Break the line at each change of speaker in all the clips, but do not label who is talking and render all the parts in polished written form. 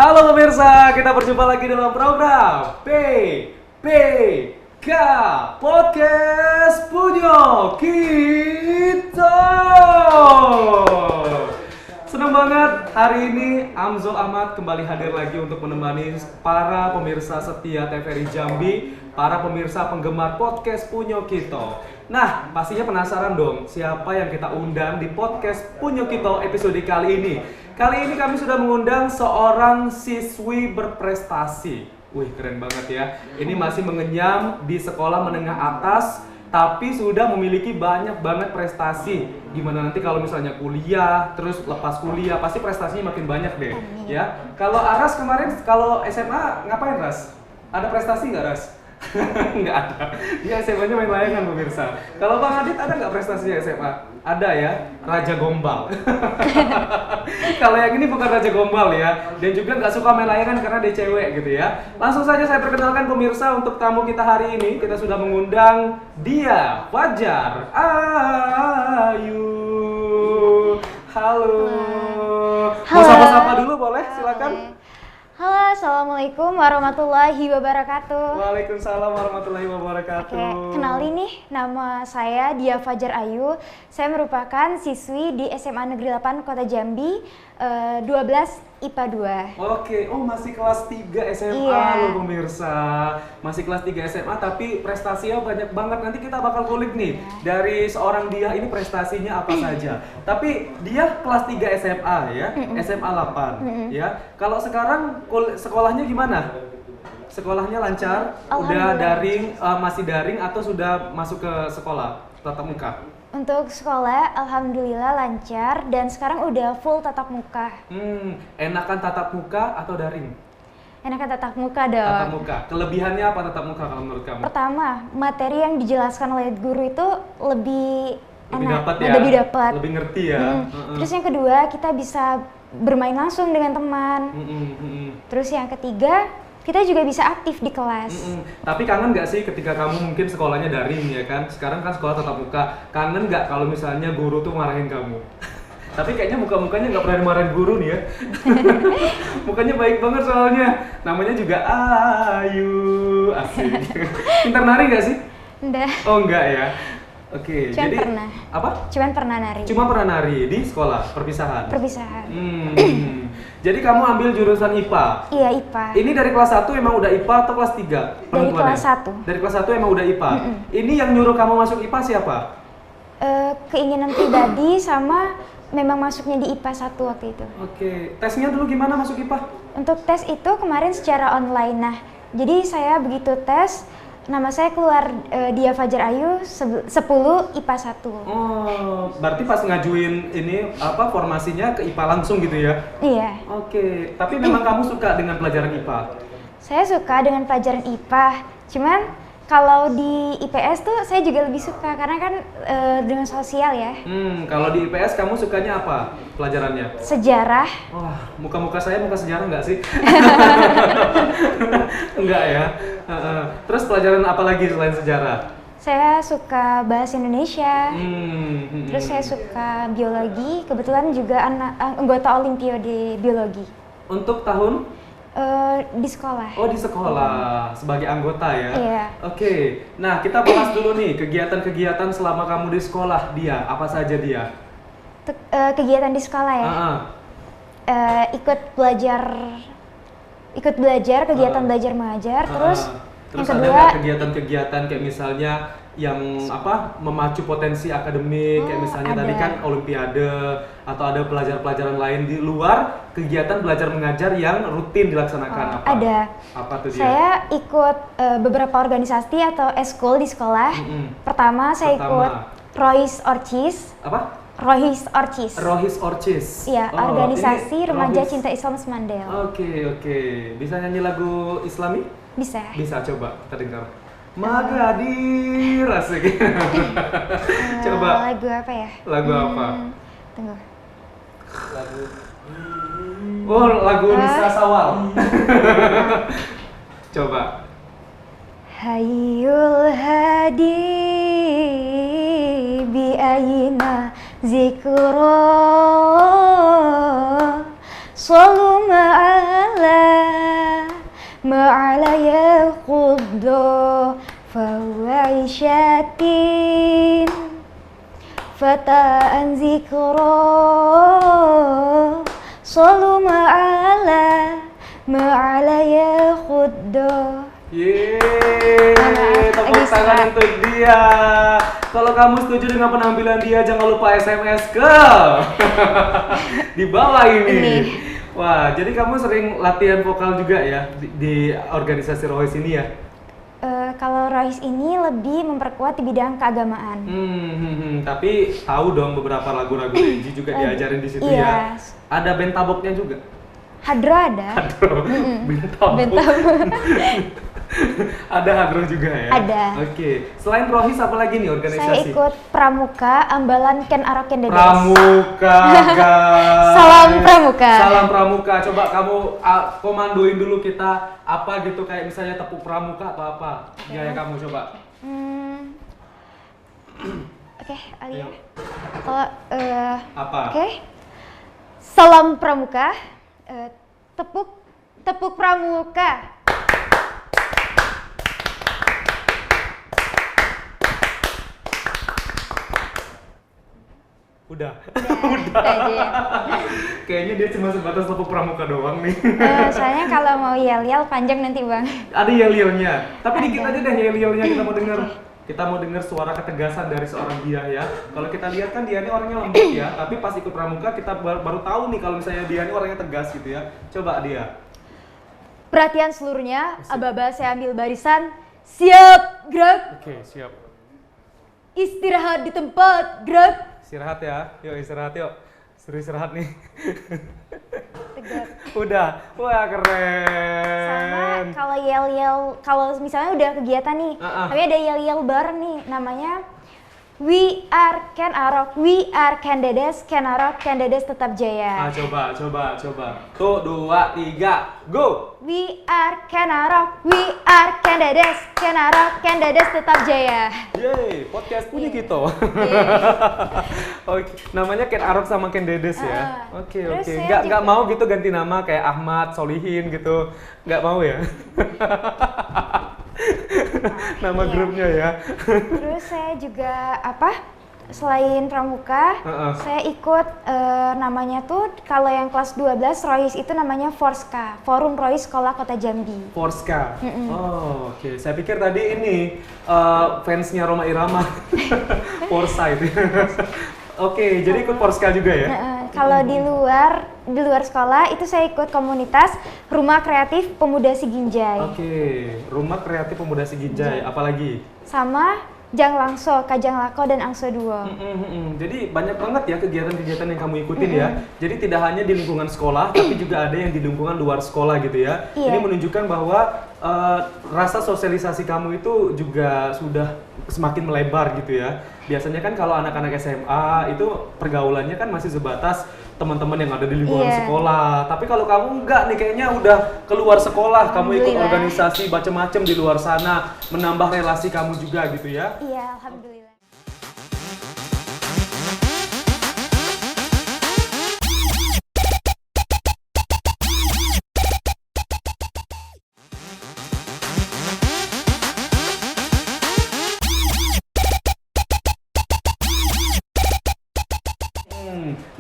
Halo pemirsa, kita berjumpa lagi dalam program PPK Podcast Punya Kita. Senang banget hari ini Amzul Ahmad kembali hadir lagi untuk menemani para pemirsa setia TVRI Jambi, para pemirsa penggemar podcast Punya Kita. Nah, pastinya penasaran dong siapa yang kita undang di podcast Punya Kita episode kali ini. Kali ini kami sudah mengundang seorang siswi berprestasi. Wih, keren banget ya. Ini masih mengenyam di sekolah menengah atas, tapi sudah memiliki banyak banget prestasi. Gimana nanti kalau misalnya kuliah, terus lepas kuliah, pasti prestasinya makin banyak deh. Ya. Kalau Aras kemarin, kalau SMA ngapain Ras? Ada prestasi nggak Ras? Nggak ada. Dia SMA-nya main layangan pemirsa. Kalau Bang Adit ada nggak prestasinya SMA? Ada ya, Raja Gombal. Kalau yang ini bukan Raja Gombal ya, dan juga nggak suka main layangan karena dia cewek gitu ya. Langsung saja saya perkenalkan pemirsa untuk tamu kita hari ini. Kita sudah mengundang dia, Fajar Ayu. Halo. Mau sapa-sapa dulu boleh? Silakan.
Halo, assalamualaikum warahmatullahi wabarakatuh.
Waalaikumsalam warahmatullahi wabarakatuh.
Oke, kenalin nih, nama saya Dia Fajar Ayu. Saya merupakan siswi di SMA Negeri 8 Kota Jambi, 12 IPA 2.
Oke, oh masih kelas 3 SMA
Iya.
loh pemirsa. Masih kelas 3 SMA tapi prestasinya banyak banget. Nanti kita bakal kulik nih dari seorang dia ini prestasinya apa saja. Tapi dia kelas 3 SMA ya, SMA 8 ya. Kalau sekarang sekolahnya gimana? Sekolahnya lancar? Udah daring, masih daring atau sudah masuk ke sekolah tatap muka?
Untuk sekolah, alhamdulillah lancar dan sekarang udah full tatap muka.
Enakan tatap muka atau daring?
Enakan tatap muka dong.
Tatap muka. Kelebihannya apa tatap muka kalau menurut kamu?
Pertama, materi yang dijelaskan oleh guru itu lebih enak,
dapat ya?
lebih dapat.
Lebih ngerti ya?
Terus yang kedua, kita bisa bermain langsung dengan teman. Terus yang ketiga, kita juga bisa aktif di kelas.
Tapi kangen nggak sih ketika kamu mungkin sekolahnya daring ya kan? Sekarang kan sekolah tatap muka. Kangen nggak kalau misalnya guru tuh marahin kamu? Tapi kayaknya muka-mukanya nggak pernah dimarahin guru nih ya. Mukanya baik banget soalnya. Namanya juga Ayu. Asik. Pintar nari nggak sih?
Enggak.
Oh enggak ya. Oke,
Cuman
jadi
pernah.
apa?
Cuman pernah nari.
Cuma pernah nari di sekolah perpisahan.
Perpisahan.
Jadi kamu ambil jurusan IPA.
Iya, IPA.
Ini dari kelas 1 emang udah IPA atau kelas 3?
Dari kelas 1.
Dari kelas 1 emang udah IPA. Ini yang nyuruh kamu masuk IPA siapa?
Keinginan pribadi sama memang masuknya di IPA 1 waktu itu.
Oke, tesnya dulu gimana masuk IPA?
Untuk tes itu kemarin secara online. Nah, jadi saya begitu tes, nama saya keluar Dia Fajar Ayu 10 IPA 1.
Oh, berarti pas ngajuin ini apa formasinya ke IPA langsung gitu ya?
Iya.
Oke, tapi memang kamu suka dengan pelajaran IPA?
Saya suka dengan pelajaran IPA, cuman kalau di IPS tuh saya juga lebih suka karena kan dengan sosial ya.
Kalau di IPS kamu sukanya apa pelajarannya?
Sejarah.
Wah, muka-muka saya muka sejarah nggak sih? Enggak ya. Terus pelajaran apa lagi selain sejarah?
Saya suka bahasa Indonesia. Terus saya suka biologi. Kebetulan juga anggota Olimpiade biologi.
Untuk tahun?
Di sekolah.
Oh, di sekolah sebagai anggota ya?
Iya.
Oke, nah kita bahas dulu nih kegiatan-kegiatan selama kamu di sekolah dia, apa saja dia?
Kegiatan di sekolah ya? Ikut belajar, kegiatan belajar mengajar, terus yang
ada
kedua
nggak kegiatan-kegiatan kayak misalnya yang apa memacu potensi akademik kayak misalnya tadi kan olimpiade atau ada pelajaran-pelajaran lain di luar kegiatan belajar mengajar yang rutin dilaksanakan apa?
Ada.
Apa tuh dia?
Saya ikut beberapa organisasi atau eskul di sekolah. Pertama saya ikut Rohis Orcis.
Apa?
Rohis Orcis.
Rohis Orcis.
Iya, organisasi
ini
Remaja
Rohis.
Cinta Islam Semandel.
Oke. Bisa nyanyi lagu Islami?
Bisa.
Bisa, coba kita dengar. Magadir, asik. Coba.
Lagu apa ya?
Lagu apa?
Tunggu.
Lagu Nisa Sawal. Coba.
Hayyul hadi bi ayina zikro sallu ma'ala yatin fataan zikra sallu ma'ala ya khudda.
Yeay, tepuk tangan untuk dia. Kalau kamu setuju dengan penampilan dia, jangan lupa SMS ke di bawah ini. Wah, jadi kamu sering latihan vokal juga ya di organisasi Rohis ini ya?
Kalau Rohis ini lebih memperkuat di bidang keagamaan.
Tapi tahu dong beberapa lagu-lagu Renji juga diajarin di situ ya. Ada band taboknya juga?
Hadro ada.
Hadro, band tabok. Ada Hadro juga ya? Ada. Oke. Selain Rohis apa lagi nih organisasi?
Saya ikut Pramuka, Ambalan Ken Arok Ken Dedes.
Pramuka, guys.
Salam Pramuka.
Salam Pramuka. Coba kamu komandoin dulu kita apa gitu, kayak misalnya tepuk Pramuka atau apa? Gaya kamu coba.
Oke, Alia. Kalau
apa?
Oke. Salam Pramuka. Tepuk Pramuka.
Udah.
Aja.
Kayaknya dia cuma sebatas tepuk Pramuka doang nih.
Soalnya kalau mau yel-yel panjang nanti Bang.
Ada yel-yelnya. Tapi dikit aja deh yel-yelnya, kita mau dengar. Kita mau dengar suara ketegasan dari seorang Dia ya. Kalau kita lihat kan Dia ini orangnya lembut ya, tapi pas ikut Pramuka kita baru tahu nih kalau misalnya Dia ini orangnya tegas gitu ya. Coba Dia.
Perhatian seluruhnya, aba-aba saya ambil barisan. Siap, gerak.
Oke, siap.
Istirahat di tempat, gerak.
Istirahat ya, yuk istirahat yuk. Seru istirahat nih.
Tegak.
Udah, wah keren.
Sama kalau yel-yel, kalau misalnya udah kegiatan nih, tapi ada yel-yel bareng nih, namanya We are Ken Arok, we are Ken Dedes, Ken Arok, Ken Dedes tetap jaya.
Coba. Tuh, 2, 3, go!
We are Ken Arok, we are Ken Dedes, Ken Arok, Ken Dedes tetap jaya.
Yeay, podcast punya gitu. Oke, namanya Ken Arok sama Ken Dedes ya? Oke. Nggak mau gitu ganti nama kayak Ahmad, Solihin gitu? Nggak mau ya? Nama grupnya ya.
Terus saya juga selain Pramuka, saya ikut namanya tuh kalau yang kelas 12 Rohis itu namanya Forska, Forum Rohis Sekolah Kota Jambi.
Forska. Oh, oke. Saya pikir tadi ini fansnya Roma Irama. Forsa itu. Oke, jadi ikut Forska juga ya?
Kalau di luar sekolah itu saya ikut komunitas Rumah Kreatif Pemuda Siginjai.
Oke, Rumah Kreatif Pemuda Siginjai. Apalagi?
Sama Jang Langso, Kajang Lako, dan Angso Duo.
Jadi banyak banget ya kegiatan-kegiatan yang kamu ikutin ya. Jadi tidak hanya di lingkungan sekolah, tapi juga ada yang di lingkungan luar sekolah gitu ya. Ini menunjukkan bahwa rasa sosialisasi kamu itu juga sudah semakin melebar gitu ya. Biasanya kan kalau anak-anak SMA itu pergaulannya kan masih sebatas teman-teman yang ada di lingkungan sekolah. Tapi kalau kamu enggak nih, kayaknya udah keluar sekolah, kamu ikut organisasi macam-macam di luar sana, menambah relasi kamu juga gitu ya.
Iya, alhamdulillah.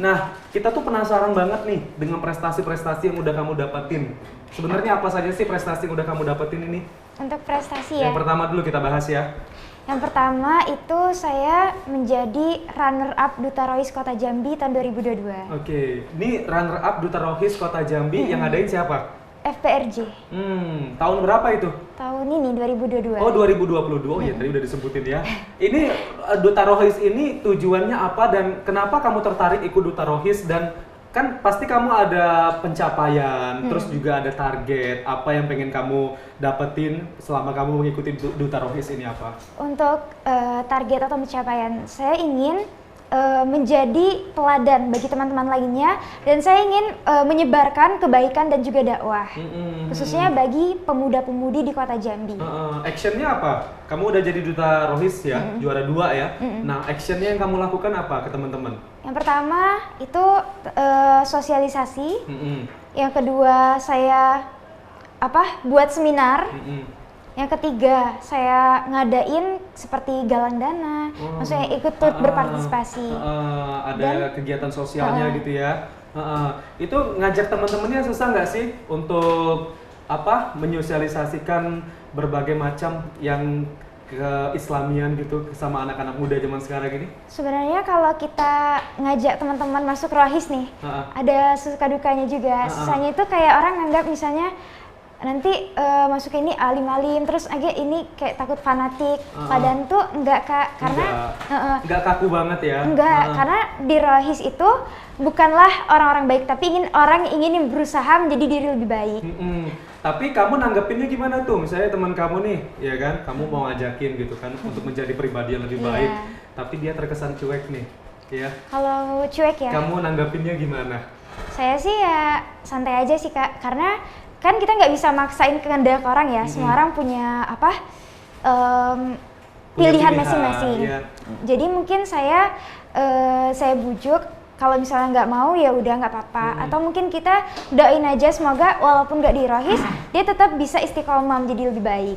Nah, kita tuh penasaran banget nih dengan prestasi-prestasi yang udah kamu dapetin. Sebenarnya apa saja sih prestasi yang udah kamu dapetin ini?
Untuk prestasi ya?
Yang pertama dulu kita bahas ya.
Yang pertama itu saya menjadi runner up Duta Rohis Kota Jambi tahun 2022.
Oke, ini runner up Duta Rohis Kota Jambi yang ngadain siapa?
FPRJ.
Tahun berapa itu?
Tahun ini 2022.
Oh 2022, oh ya tadi udah disebutin ya. Ini Duta Rohis ini tujuannya apa dan kenapa kamu tertarik ikut Duta Rohis, dan kan pasti kamu ada pencapaian, terus juga ada target, apa yang pengen kamu dapetin selama kamu mengikuti Duta Rohis ini apa?
Untuk target atau pencapaian, saya ingin menjadi teladan bagi teman-teman lainnya, dan saya ingin menyebarkan kebaikan dan juga dakwah, khususnya bagi pemuda-pemudi di Kota Jambi.
Actionnya apa? Kamu udah jadi Duta Rohis ya, juara 2 ya. Nah, actionnya yang kamu lakukan apa ke teman-teman?
Yang pertama itu sosialisasi. Yang kedua saya buat seminar. Yang ketiga saya ngadain seperti galang dana, maksudnya ikut turut berpartisipasi.
Ada kegiatan sosialnya gitu ya. Itu ngajak teman-temannya susah nggak sih untuk menyosialisasikan berbagai macam yang keislamian gitu sama anak-anak muda zaman sekarang ini?
Sebenarnya kalau kita ngajak teman-teman masuk rohis nih, ada suka dukanya juga. Susahnya itu kayak orang nganggap misalnya nanti masuk ini alim-alim, terus agak ini kayak takut fanatik. Padahal tuh enggak Kak, karena
enggak kaku banget ya?
Enggak, karena di rohis itu bukanlah orang-orang baik, tapi orang ingin berusaha menjadi diri lebih baik.
Tapi kamu nanggepinnya gimana tuh? Misalnya teman kamu nih, ya kan, kamu mau ngajakin gitu kan untuk menjadi pribadi yang lebih baik, tapi dia terkesan cuek nih, ya?
Kalau cuek ya?
Kamu nanggepinnya gimana?
Saya sih ya santai aja sih Kak, karena kan kita nggak bisa maksain kehendak orang ya. Semua orang punya pilihan masing-masing. Jadi mungkin saya bujuk. Kalau misalnya nggak mau ya udah nggak apa-apa, atau mungkin kita doain aja semoga walaupun nggak di rohis dia tetap bisa istiqomah menjadi lebih baik.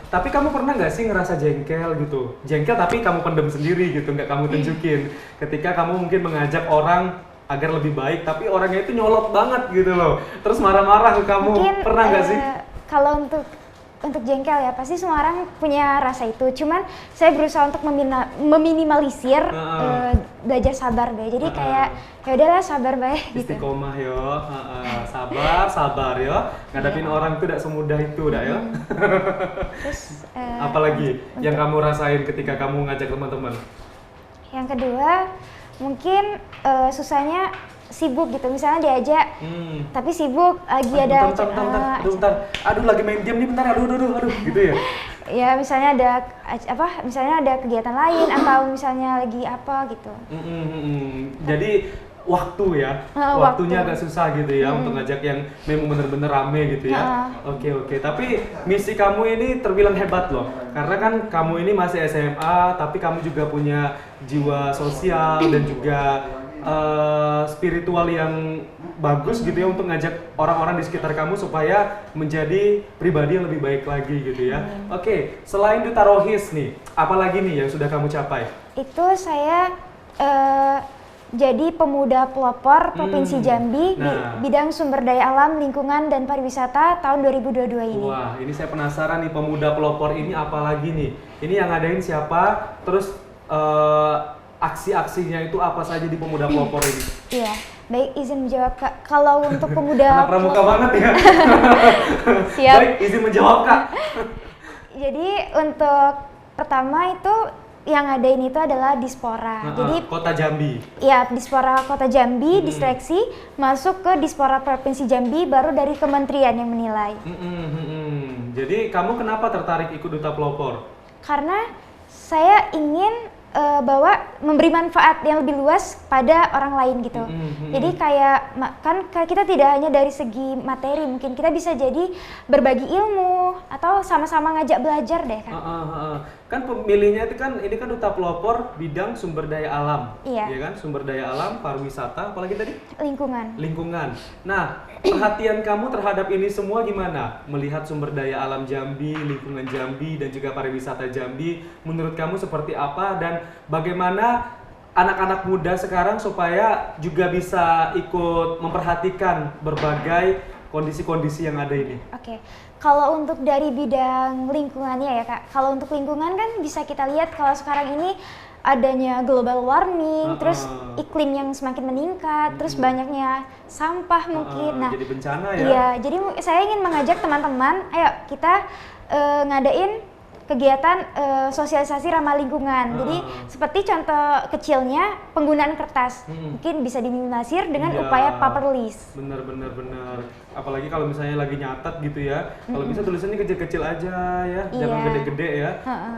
Tapi kamu pernah nggak sih ngerasa jengkel gitu? Jengkel tapi kamu pendem sendiri gitu, nggak kamu tunjukin. Ketika kamu mungkin mengajak orang agar lebih baik, tapi orangnya itu nyolot banget gitu loh, terus marah-marah ke kamu. Mungkin, pernah nggak sih?
Kalau untuk jengkel ya pasti semua orang punya rasa itu, cuman saya berusaha untuk meminimalisir, belajar sabar deh. Jadi kayak ya udahlah sabar baik gitu.
Istiqomah yo, sabar yo. Ngadapin orang itu tidak semudah itu dah yo. Terus apalagi yang kamu rasain ketika kamu ngajak teman-teman? Yang
kedua mungkin susahnya sibuk gitu, misalnya diajak tapi sibuk lagi ada
aduh lagi main game nih bentar, aduh gitu ya.
Ya misalnya ada kegiatan lain atau misalnya lagi apa gitu.
Jadi waktu ya, waktunya agak susah gitu ya untuk ngajak yang memang bener-bener rame gitu ya. Oke. Tapi misi kamu ini terbilang hebat loh, karena kan kamu ini masih SMA, tapi kamu juga punya jiwa sosial dan juga spiritual yang bagus gitu ya untuk ngajak orang-orang di sekitar kamu supaya menjadi pribadi yang lebih baik lagi gitu ya. Oke, selain Duta Rohis nih, apalagi nih yang sudah kamu capai? Itu
saya jadi pemuda pelopor Provinsi Jambi di bidang sumber daya alam, lingkungan, dan pariwisata tahun 2022 ini.
Wah, ini saya penasaran nih, pemuda pelopor ini apalagi nih? Ini yang ngadain siapa? Terus aksi-aksinya itu apa saja di pemuda pelopor ini?
Iya, baik izin menjawab Kak. Kalau untuk pemuda
anak pramuka banget ya.
Siap.
Baik, izin menjawab Kak.
Jadi untuk pertama itu yang ngadain itu adalah Dispora. Jadi
Kota Jambi.
Iya, Dispora Kota Jambi diseleksi masuk ke Dispora Provinsi Jambi baru dari kementerian yang menilai.
Jadi kamu kenapa tertarik ikut Duta Pelopor?
Karena saya ingin bahwa memberi manfaat yang lebih luas pada orang lain gitu. Jadi kayak kan kita tidak hanya dari segi materi, mungkin kita bisa jadi berbagi ilmu atau sama-sama ngajak belajar deh kan.
Kan pemilihnya itu kan ini kan Duta Pelopor bidang sumber daya alam.
Iya.
Ya kan, sumber daya alam, pariwisata, apalagi tadi?
Lingkungan.
Nah, perhatian kamu terhadap ini semua gimana? Melihat sumber daya alam Jambi, lingkungan Jambi, dan juga pariwisata Jambi, menurut kamu seperti apa dan bagaimana anak-anak muda sekarang supaya juga bisa ikut memperhatikan berbagai kondisi-kondisi yang ada ini?
Oke. Kalau untuk dari bidang lingkungannya ya Kak, kalau untuk lingkungan kan bisa kita lihat kalau sekarang ini adanya global warming, terus iklim yang semakin meningkat, terus banyaknya sampah mungkin.
Jadi bencana ya?
Iya, jadi saya ingin mengajak teman-teman, ayo kita ngadain kegiatan sosialisasi ramah lingkungan. Jadi seperti contoh kecilnya penggunaan kertas, mungkin bisa diminimalisir dengan upaya paperless.
Bener. Apalagi kalau misalnya lagi nyatet gitu ya, kalau bisa tulisannya kecil-kecil aja ya, jangan gede-gede ya.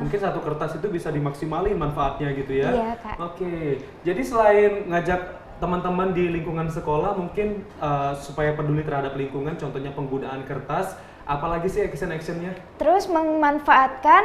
Mungkin satu kertas itu bisa dimaksimalin manfaatnya gitu ya.
Iya, Kak.
Oke, jadi selain ngajak teman-teman di lingkungan sekolah mungkin supaya peduli terhadap lingkungan, contohnya penggunaan kertas, apalagi sih action-actionnya?
Terus memanfaatkan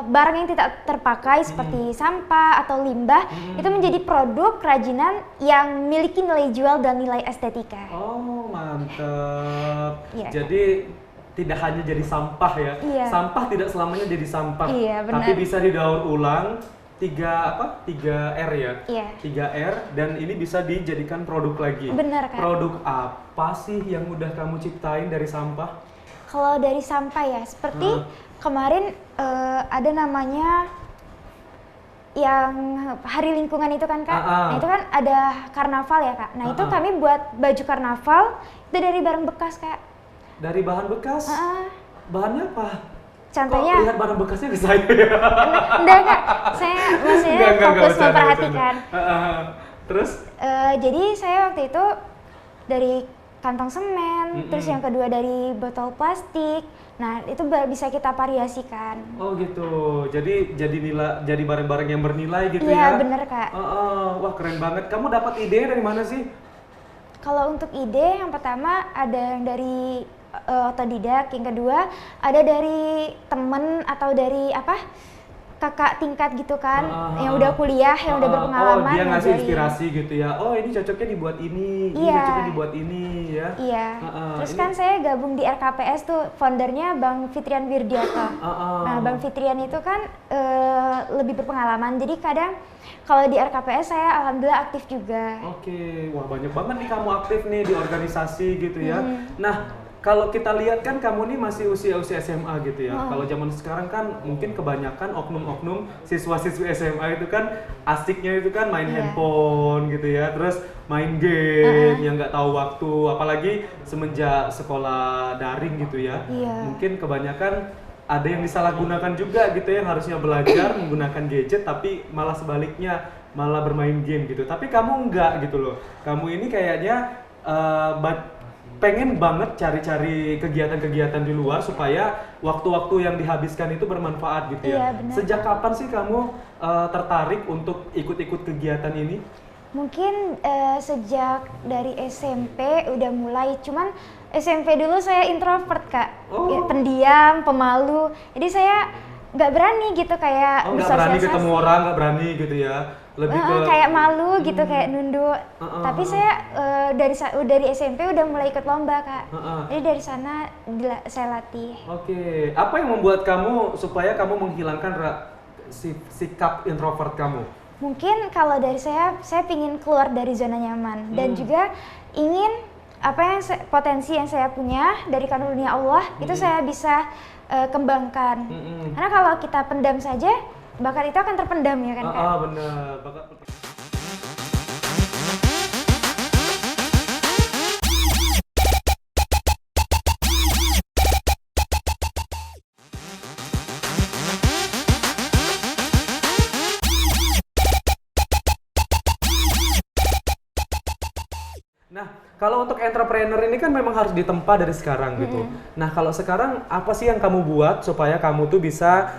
barang yang tidak terpakai seperti sampah atau limbah itu menjadi produk kerajinan yang memiliki nilai jual dan nilai estetika.
Oh, mantep.
Iya.
Jadi tidak hanya jadi sampah ya.
Iya.
Sampah tidak selamanya jadi sampah.
Iya, benar.
Tapi bisa didaur ulang 3R ya.
Iya.
3R dan ini bisa dijadikan produk lagi.
Benar, Kak.
Produk apa sih yang udah kamu ciptain dari sampah?
Kalau dari sampah ya, seperti kemarin ada namanya yang hari lingkungan itu kan Kak. Nah itu kan ada karnaval ya Kak. Nah itu kami buat baju karnaval itu dari barang bekas Kak.
Dari bahan bekas? Bahannya apa?
Contohnya?
Kok lihat barang bekasnya ke saya ya?
Enggak Kak, saya maksudnya fokus memperhatikan.
Terus?
Jadi saya waktu itu dari kantong semen, terus yang kedua dari botol plastik. Nah, itu bisa kita variasikan.
Oh gitu. Jadi barang-barang yang bernilai gitu ya?
Iya, bener Kak.
Wah, keren banget. Kamu dapat ide dari mana sih?
Kalau untuk ide yang pertama ada yang dari otodidak, yang kedua ada dari temen atau dari kakak tingkat gitu kan, yang udah kuliah, yang udah berpengalaman.
Oh, dia ngasih inspirasi gitu ya. Oh, ini cocoknya dibuat ini, ini cocoknya dibuat ini ya.
Iya. Terus kan saya gabung di RKPS tuh, foundernya Bang Fitrian Wirdiata. Nah, Bang Fitrian itu kan lebih berpengalaman. Jadi kadang kalau di RKPS saya alhamdulillah aktif juga.
Oke, wah banyak banget nih kamu aktif nih di organisasi gitu ya. Nah, kalau kita lihat kan kamu nih masih usia SMA gitu ya. Kalau zaman sekarang kan mungkin kebanyakan oknum-oknum siswa-siswi SMA itu kan asiknya itu kan main handphone gitu ya. Terus main game yang nggak tahu waktu. Apalagi semenjak sekolah daring gitu ya. Mungkin kebanyakan ada yang disalahgunakan juga gitu ya. Yang harusnya belajar menggunakan gadget tapi malah sebaliknya malah bermain game gitu. Tapi kamu enggak gitu loh. Kamu ini kayaknya pengen banget cari-cari kegiatan-kegiatan di luar supaya waktu-waktu yang dihabiskan itu bermanfaat gitu ya.
Benar.
Sejak kapan sih kamu tertarik untuk ikut-ikut kegiatan ini?
Mungkin sejak dari SMP udah mulai, cuman SMP dulu saya introvert Kak, pendiam, pemalu, jadi saya nggak berani gitu kayak
nggak berani ketemu orang, nggak berani gitu ya. Lebih ke
kayak malu gitu, kayak nunduk. Tapi saya dari SMP udah mulai ikut lomba Kak. Jadi dari sana saya latih.
Oke. Apa yang membuat kamu supaya kamu menghilangkan sikap introvert kamu?
Mungkin kalau dari saya pingin keluar dari zona nyaman dan juga ingin potensi yang saya punya dari karunia Allah itu saya bisa kembangkan. Karena kalau kita pendam saja, bakat itu akan terpendam ya kan Kak?
Benar. Nah, kalau untuk entrepreneur ini kan memang harus ditempa dari sekarang gitu. Nah, kalau sekarang apa sih yang kamu buat supaya kamu tuh bisa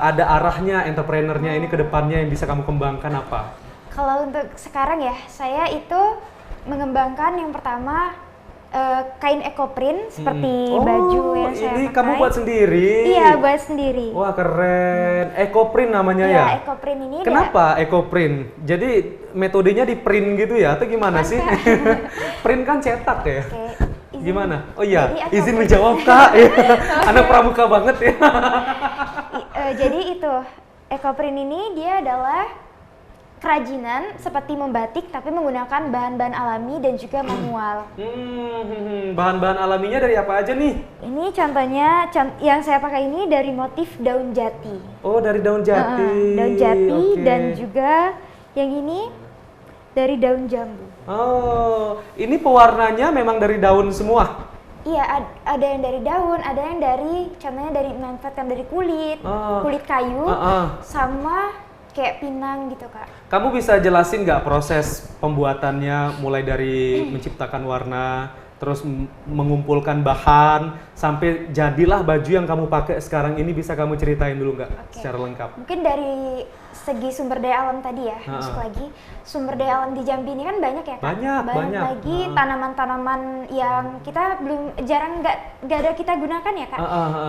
ada arahnya entrepreneurnya ini ke depannya yang bisa kamu kembangkan apa?
Kalau untuk sekarang ya, saya itu mengembangkan yang pertama kain ekoprint seperti baju yang saya
ini
pakai.
Kamu buat sendiri?
Iya, buat sendiri.
Wah, keren. Ekoprint namanya ya?
Iya, ekoprint ini.
Kenapa ekoprint? Jadi metodenya di print gitu ya atau gimana sih? Print kan cetak ya? Gimana? Oh iya, izin menjawab Kak. Anak pramuka banget ya.
Jadi itu, ekoprint ini dia adalah kerajinan seperti membatik tapi menggunakan bahan-bahan alami dan juga manual.
Bahan-bahan alaminya dari apa aja nih?
Ini contohnya yang saya pakai ini dari motif daun jati.
Oh, dari daun jati.
Daun jati dan juga yang ini dari daun jambu.
Oh, ini pewarnanya memang dari daun semua?
Iya, ada yang dari daun, ada yang dari, contohnya dari manfaatkan dari kulit kayu, sama kayak pinang gitu Kak.
Kamu bisa jelasin nggak proses pembuatannya mulai dari menciptakan warna, terus mengumpulkan bahan, sampai jadilah baju yang kamu pakai sekarang ini, bisa kamu ceritain dulu nggak secara lengkap?
Mungkin dari segi sumber daya alam tadi ya, masuk lagi. Sumber daya alam di Jambi ini kan banyak ya Kak? Banyak lagi tanaman-tanaman yang kita jarang nggak ada kita gunakan ya Kak.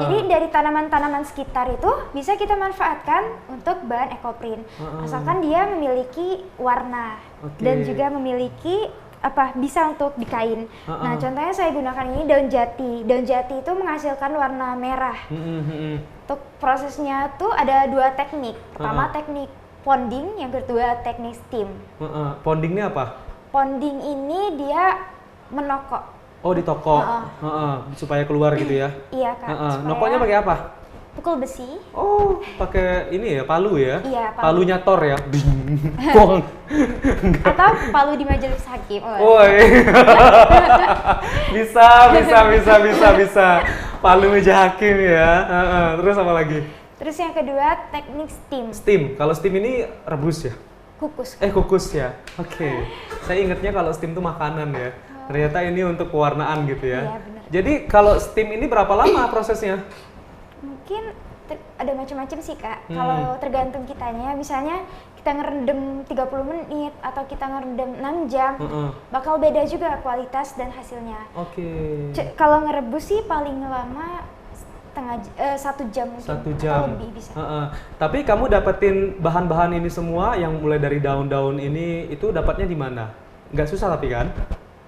Jadi dari tanaman-tanaman sekitar itu bisa kita manfaatkan untuk bahan ekoprint. Asalkan dia memiliki warna dan juga memiliki bisa untuk di kain. Nah, contohnya saya gunakan ini daun jati. Daun jati itu menghasilkan warna merah. Untuk prosesnya tuh ada 2 teknik. Pertama teknik ponding, yang kedua teknik steam.
Pondingnya apa?
Ponding ini dia menokok.
Oh, di toko. Supaya keluar gitu ya?
Iya, Kak.
Nokoknya pakai apa?
Pukul besi.
Oh, pakai ini ya, palu ya?
Iya, palu.
Palunya Thor ya?
Atau palu di majelis hakim.
Oh, iya. bisa. Palu meja hakim ya. Terus apa lagi?
Terus yang kedua teknik steam.
Steam. Kalau steam ini rebus ya?
Kukus.
Kukus ya. Oke. Saya ingatnya kalau steam itu makanan ya. Ternyata ini untuk pewarnaan gitu ya.
Iya, benar.
Jadi kalau steam ini berapa lama prosesnya?
Mungkin ada macam-macam sih, Kak. Kalau tergantung kitanya, misalnya kita ngerendam 30 menit atau kita ngerendam 6 jam, bakal beda juga kualitas dan hasilnya.
Oke.
Kalau ngerebus sih paling lama 1 jam mungkin.
1 jam.
Atau lebih bisa.
Tapi kamu dapetin bahan-bahan ini semua yang mulai dari daun-daun ini itu dapatnya di mana? Nggak susah tapi kan?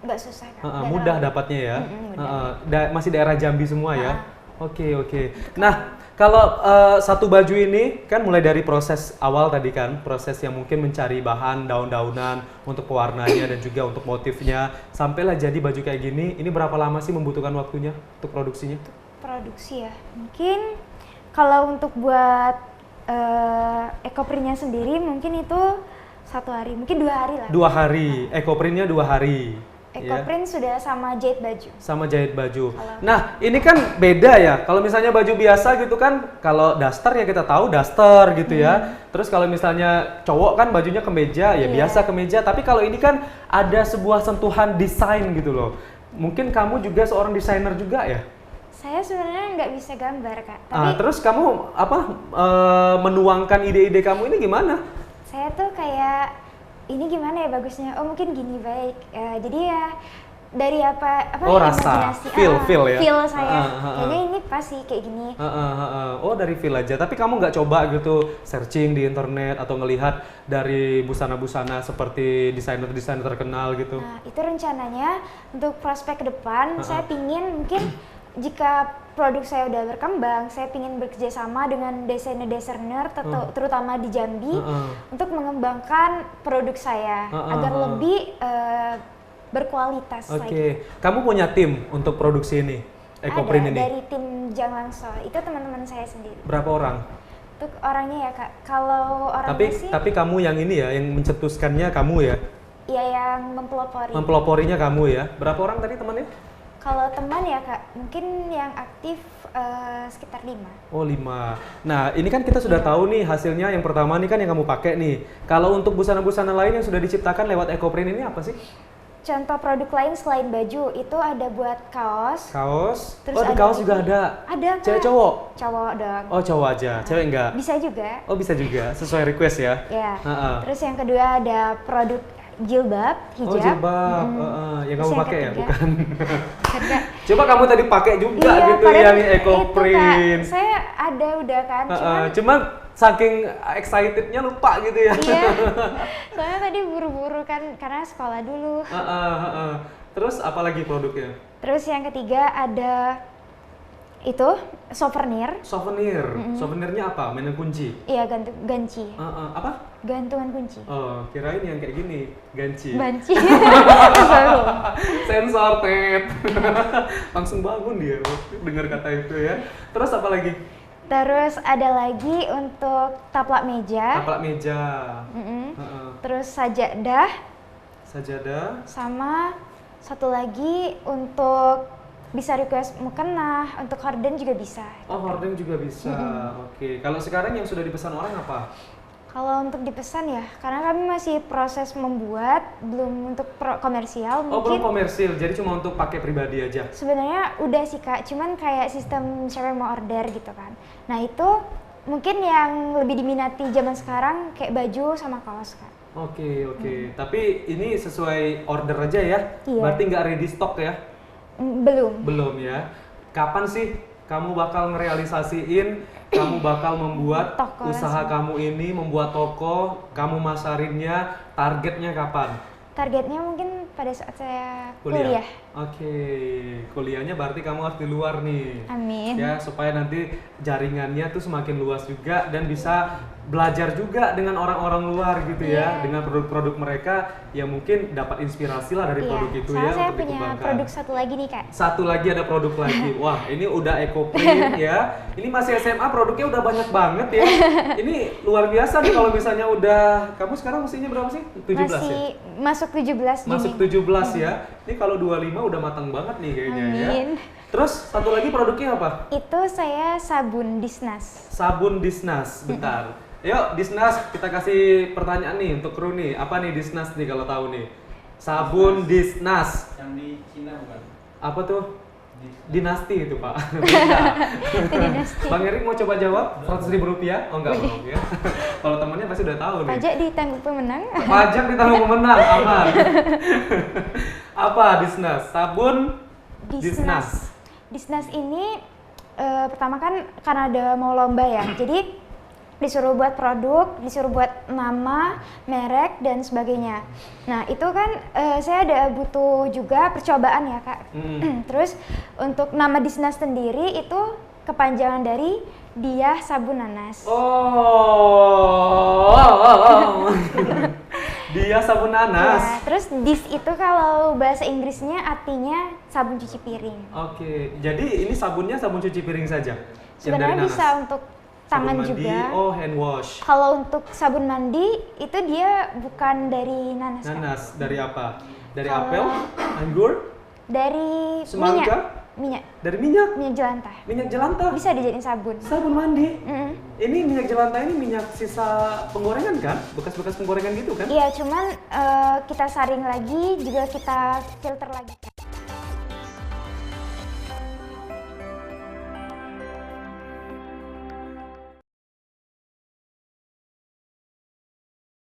Nggak susah, Kak.
Mudah dapatnya ya.
Mudah.
Masih daerah Jambi semua ya. Oke. Nah, kalau satu baju ini kan mulai dari proses awal tadi kan, proses yang mungkin mencari bahan daun-daunan untuk pewarnanya dan juga untuk motifnya, sampailah jadi baju kayak gini. Ini berapa lama sih membutuhkan waktunya untuk produksinya?
Produksi ya, mungkin kalau untuk buat ekoprintnya sendiri mungkin itu 1 hari, mungkin 2 hari lah.
2 hari, ekoprintnya 2 hari.
Ekoprint sudah sama jahit baju.
Sama jahit baju. Nah, ini kan beda ya. Kalau misalnya baju biasa gitu kan, kalau daster ya kita tahu daster gitu ya. Terus kalau misalnya cowok kan bajunya kemeja, ya biasa kemeja. Tapi kalau ini kan ada sebuah sentuhan desain gitu loh. Mungkin kamu juga seorang desainer juga ya?
Saya sebenarnya nggak bisa gambar, Kak. Tapi
terus kamu menuangkan ide-ide kamu ini gimana?
Saya tuh kayak ini gimana ya bagusnya? Oh mungkin gini baik. Jadi ya dari apa
rasa,
imajinasi,
feel ya.
Feel saya. Kayaknya ini pas sih kayak gini.
Oh dari feel aja. Tapi kamu nggak coba gitu searching di internet atau ngelihat dari busana-busana seperti desainer-desainer terkenal gitu?
Nah itu rencananya untuk prospek ke depan. Saya pingin mungkin jika produk saya udah berkembang, saya ingin bekerja sama dengan desainer-desainer terutama di Jambi untuk mengembangkan produk saya agar lebih berkualitas lagi.
Kamu punya tim untuk produksi ini? Ekoprint ini?
Dari tim Janglangsol, itu teman-teman saya sendiri.
Berapa orang?
Untuk orangnya ya Kak, kalau orangnya sih...
Tapi kamu yang ini ya, yang mencetuskannya kamu ya?
Iya, yang mempelopori.
Mempeloporinya kamu ya? Berapa orang tadi temannya?
Kalau teman ya Kak, mungkin yang aktif sekitar 5.
Oh 5. Nah ini kan kita sudah tahu nih hasilnya, yang pertama nih kan yang kamu pakai nih. Kalau untuk busana-busana lain yang sudah diciptakan lewat Ekoprint ini apa sih?
Contoh produk lain selain baju, itu ada buat kaos.
Kaos?
Terus
di kaos juga ada?
Ada Kak.
Cewek cowok?
Cowok dong.
Oh cowok aja, cewek enggak?
Bisa juga.
Oh bisa juga, sesuai request ya?
Ya. Terus yang kedua ada produk jilbab, hijab.
Oh jilbab, yang kamu pakai ya? Bukan? Coba kamu tadi pakai juga gitu yang Ekoprint.
Saya ada udah kan,
cuman saking excitednya lupa gitu ya.
Iya, soalnya tadi buru-buru kan karena sekolah dulu.
Terus apa lagi produknya?
Terus yang ketiga ada itu souvenir.
Souvenirnya apa? Mainan kunci?
Iya, ganci.
Apa?
Gantungan kunci.
Oh, kirain yang kayak gini, ganci.
Banci.
Sensor tet. Langsung bangun dia dengar kata itu ya. Terus apa lagi?
Terus ada lagi untuk taplak meja.
Taplak meja.
Terus sajadah.
Sama
satu lagi untuk bisa request mukena, untuk horden juga bisa.
Oh, horden juga bisa. Oke. Kalau sekarang yang sudah dipesan orang apa?
Kalau untuk dipesan ya, karena kami masih proses membuat, belum untuk komersial.
Oh, belum komersil, jadi cuma untuk pakai pribadi aja?
Sebenarnya udah sih Kak, cuman kayak sistem siapa yang mau order gitu kan. Nah itu mungkin yang lebih diminati zaman sekarang kayak baju sama kaos Kak.
Oke. Tapi ini sesuai order aja ya?
Iya.
Berarti nggak ready stock ya?
Belum
ya? Kapan sih kamu bakal ngerealisasiin, kamu bakal membuat usaha kamu ini, membuat toko, kamu masarinnya, targetnya kapan?
Targetnya mungkin pada saat saya kuliah.
Oke, kuliahnya berarti kamu harus di luar nih.
Amin.
Ya, supaya nanti jaringannya tuh semakin luas juga dan bisa belajar juga dengan orang-orang luar gitu ya, dengan produk-produk mereka yang mungkin dapat inspirasi lah dari produk itu ya
saya
untuk
punya
dikembangkan.
produk satu lagi nih Kak.
Satu lagi ada produk lagi. Wah, ini udah EcoPrint ya. Ini masih SMA, produknya udah banyak banget ya. Ini luar biasa nih kalau misalnya udah, kamu sekarang usianya berapa sih? 17
Masih
ya?
masuk 17
Masuk
Juni.
17 ya. Ini kalau 25 udah matang banget nih kayaknya ya.
Amin.
Terus satu lagi produknya apa?
Itu saya sabun Disnas.
Sabun Disnas. Bentar. Yuk Disnas, kita kasih pertanyaan nih untuk kru nih. Apa nih Disnas nih kalau tahu nih? Sabun Disnas.
Yang di Cina bukan?
Apa tuh? Dinasti itu Pak.
Itu dinasti.
Bang Erik mau coba jawab? 100.000 rupiah? Oh enggak mau ya. Kalau temannya pasti udah tahu nih.
Pajak ditanggung pemenang.
Pajak ditanggung pemenang, aman. Apa Disnas? Sabun Disnas.
Disnas ini pertama kan karena ada mau lomba ya. Jadi disuruh buat produk, disuruh buat nama, merek dan sebagainya. Nah itu kan saya ada butuh juga percobaan ya Kak. Terus untuk nama Disnas sendiri itu kepanjangan dari Diah Sabun Nanas.
Dia sabun nanas.
Ya, terus dis itu kalau bahasa Inggrisnya artinya sabun cuci piring.
Oke, jadi ini sabunnya sabun cuci piring saja? Yang dari
Sebenarnya
nanas?
bisa untuk tangan
Sabun mandi,
juga.
oh hand wash.
Kalau untuk sabun mandi itu dia bukan dari nanas. Kak.
Nanas, dari apa? Dari
Kalau-
apel, anggur,
Dari
semangka?
minyak
Dari minyak?
jelantah.
Minyak jelantah?
Bisa dijadiin sabun.
Sabun mandi?
Mm-mm.
Ini minyak jelantah ini minyak sisa penggorengan kan? Bekas-bekas penggorengan gitu kan?
Iya, cuman kita saring lagi juga kita filter lagi.